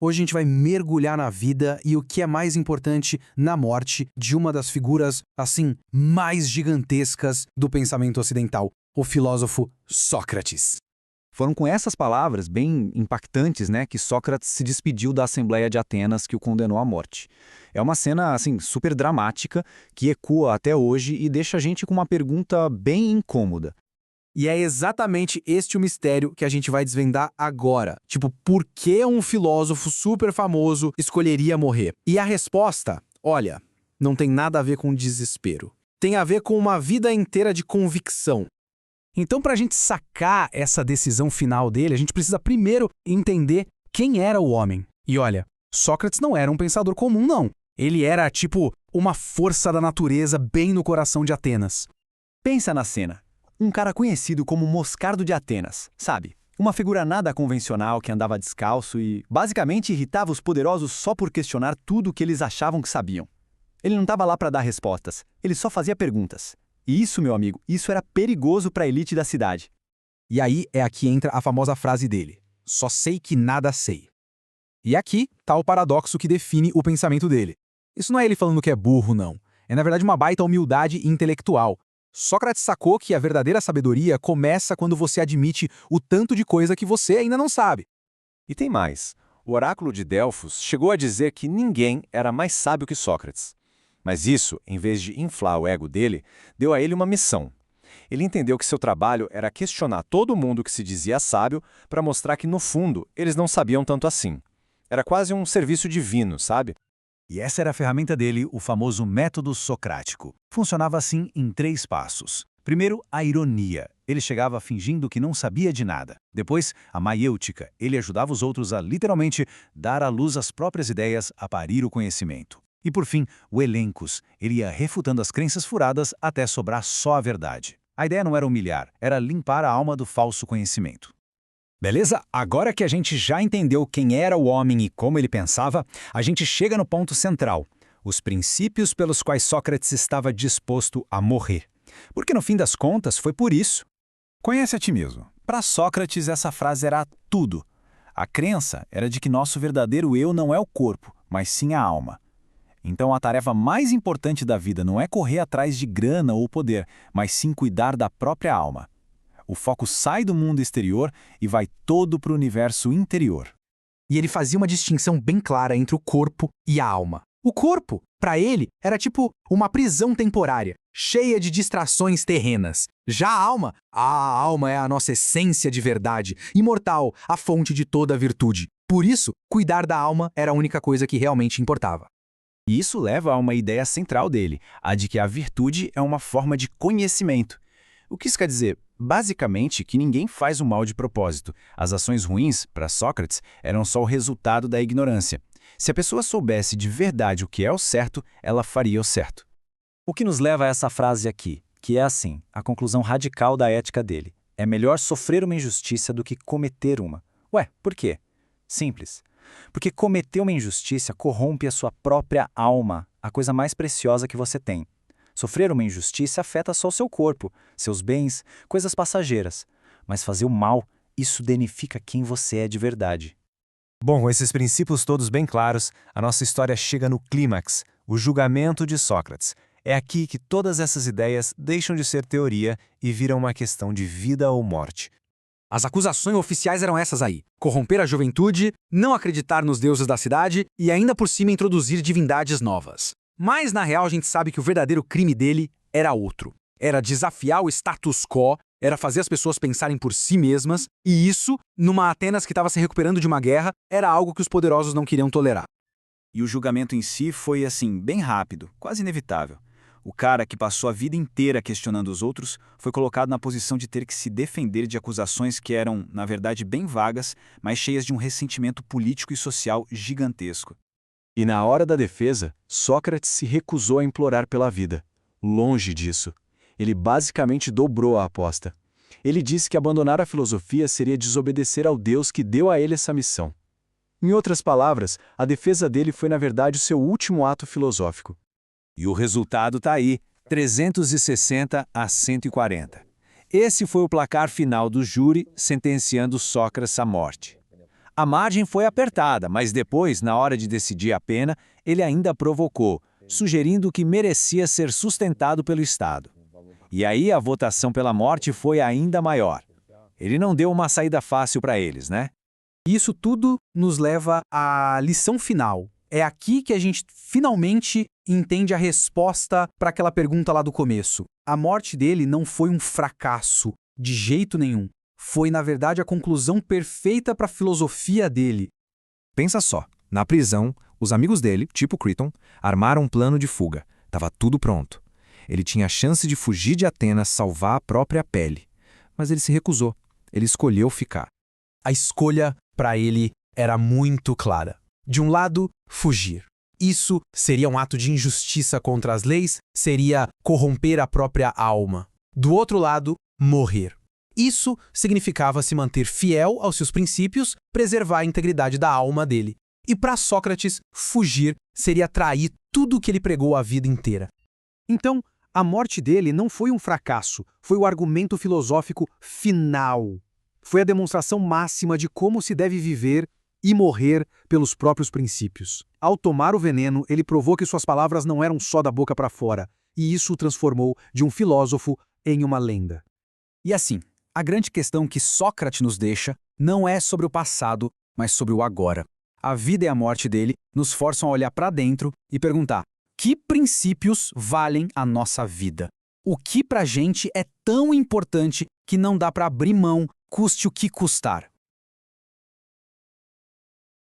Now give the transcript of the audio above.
Hoje a gente vai mergulhar na vida e o que é mais importante, na morte de uma das figuras, assim, mais gigantescas do pensamento ocidental, o filósofo Sócrates. Foram com essas palavras bem impactantes, né, que Sócrates se despediu da Assembleia de Atenas que o condenou à morte. É uma cena, assim, super dramática, que ecoa até hoje e deixa a gente com uma pergunta bem incômoda. E é exatamente este o mistério que a gente vai desvendar agora. Tipo, por que um filósofo super famoso escolheria morrer? E a resposta, olha, não tem nada a ver com desespero. Tem a ver com uma vida inteira de convicção. Então, para a gente sacar essa decisão final dele, a gente precisa primeiro entender quem era o homem. E olha, Sócrates não era um pensador comum, não. Ele era, tipo, uma força da natureza bem no coração de Atenas. Pensa na cena. Um cara conhecido como Moscardo de Atenas, sabe? Uma figura nada convencional que andava descalço e, basicamente, irritava os poderosos só por questionar tudo o que eles achavam que sabiam. Ele não estava lá para dar respostas, ele só fazia perguntas. E isso, meu amigo, isso era perigoso para a elite da cidade. E aí é aqui entra a famosa frase dele: só sei que nada sei. E aqui tá o paradoxo que define o pensamento dele. Isso não é ele falando que é burro, não. É, na verdade, uma baita humildade intelectual. Sócrates sacou que a verdadeira sabedoria começa quando você admite o tanto de coisa que você ainda não sabe. E tem mais. O oráculo de Delfos chegou a dizer que ninguém era mais sábio que Sócrates. Mas isso, em vez de inflar o ego dele, deu a ele uma missão. Ele entendeu que seu trabalho era questionar todo mundo que se dizia sábio para mostrar que, no fundo, eles não sabiam tanto assim. Era quase um serviço divino, sabe? E essa era a ferramenta dele, o famoso método socrático. Funcionava assim em 3 passos. Primeiro, a ironia. Ele chegava fingindo que não sabia de nada. Depois, a maiêutica. Ele ajudava os outros a, literalmente, dar à luz as próprias ideias, a parir o conhecimento. E, por fim, o elencos. Ele ia refutando as crenças furadas até sobrar só a verdade. A ideia não era humilhar, era limpar a alma do falso conhecimento. Beleza? Agora que a gente já entendeu quem era o homem e como ele pensava, a gente chega no ponto central, os princípios pelos quais Sócrates estava disposto a morrer. Porque no fim das contas foi por isso. Conhece a ti mesmo. Para Sócrates essa frase era tudo. A crença era de que nosso verdadeiro eu não é o corpo, mas sim a alma. Então a tarefa mais importante da vida não é correr atrás de grana ou poder, mas sim cuidar da própria alma. O foco sai do mundo exterior e vai todo para o universo interior. E ele fazia uma distinção bem clara entre o corpo e a alma. O corpo, para ele, era tipo uma prisão temporária, cheia de distrações terrenas. Já a alma é a nossa essência de verdade, imortal, a fonte de toda a virtude. Por isso, cuidar da alma era a única coisa que realmente importava. E isso leva a uma ideia central dele, a de que a virtude é uma forma de conhecimento. O que isso quer dizer? Basicamente, que ninguém faz o mal de propósito. As ações ruins, para Sócrates, eram só o resultado da ignorância. Se a pessoa soubesse de verdade o que é o certo, ela faria o certo. O que nos leva a essa frase aqui, que é assim, a conclusão radical da ética dele. É melhor sofrer uma injustiça do que cometer uma. Ué, por quê? Simples. Porque cometer uma injustiça corrompe a sua própria alma, a coisa mais preciosa que você tem. Sofrer uma injustiça afeta só o seu corpo, seus bens, coisas passageiras. Mas fazer o mal, isso danifica quem você é de verdade. Bom, com esses princípios todos bem claros, a nossa história chega no clímax, o julgamento de Sócrates. É aqui que todas essas ideias deixam de ser teoria e viram uma questão de vida ou morte. As acusações oficiais eram essas aí: corromper a juventude, não acreditar nos deuses da cidade e ainda por cima introduzir divindades novas. Mas, na real, a gente sabe que o verdadeiro crime dele era outro. Era desafiar o status quo, era fazer as pessoas pensarem por si mesmas, e isso, numa Atenas que estava se recuperando de uma guerra, era algo que os poderosos não queriam tolerar. E o julgamento em si foi, assim, bem rápido, quase inevitável. O cara que passou a vida inteira questionando os outros foi colocado na posição de ter que se defender de acusações que eram, na verdade, bem vagas, mas cheias de um ressentimento político e social gigantesco. E na hora da defesa, Sócrates se recusou a implorar pela vida. Longe disso. Ele basicamente dobrou a aposta. Ele disse que abandonar a filosofia seria desobedecer ao Deus que deu a ele essa missão. Em outras palavras, a defesa dele foi na verdade o seu último ato filosófico. E o resultado está aí, 360 a 140. Esse foi o placar final do júri sentenciando Sócrates à morte. A margem foi apertada, mas depois, na hora de decidir a pena, ele ainda provocou, sugerindo que merecia ser sustentado pelo Estado. E aí a votação pela morte foi ainda maior. Ele não deu uma saída fácil para eles, né? Isso tudo nos leva à lição final. É aqui que a gente finalmente entende a resposta para aquela pergunta lá do começo. A morte dele não foi um fracasso, de jeito nenhum. Foi, na verdade, a conclusão perfeita para a filosofia dele. Pensa só, na prisão, os amigos dele, tipo Crichton, armaram um plano de fuga. Tava tudo pronto. Ele tinha a chance de fugir de Atenas, salvar a própria pele. Mas ele se recusou. Ele escolheu ficar. A escolha, para ele, era muito clara. De um lado, fugir. Isso seria um ato de injustiça contra as leis, seria corromper a própria alma. Do outro lado, morrer. Isso significava se manter fiel aos seus princípios, preservar a integridade da alma dele. E para Sócrates, fugir seria trair tudo o que ele pregou a vida inteira. Então, a morte dele não foi um fracasso, foi o argumento filosófico final. Foi a demonstração máxima de como se deve viver e morrer pelos próprios princípios. Ao tomar o veneno, ele provou que suas palavras não eram só da boca para fora, e isso o transformou de um filósofo em uma lenda. E assim, a grande questão que Sócrates nos deixa não é sobre o passado, mas sobre o agora. A vida e a morte dele nos forçam a olhar para dentro e perguntar: que princípios valem a nossa vida? O que pra gente é tão importante que não dá para abrir mão, custe o que custar?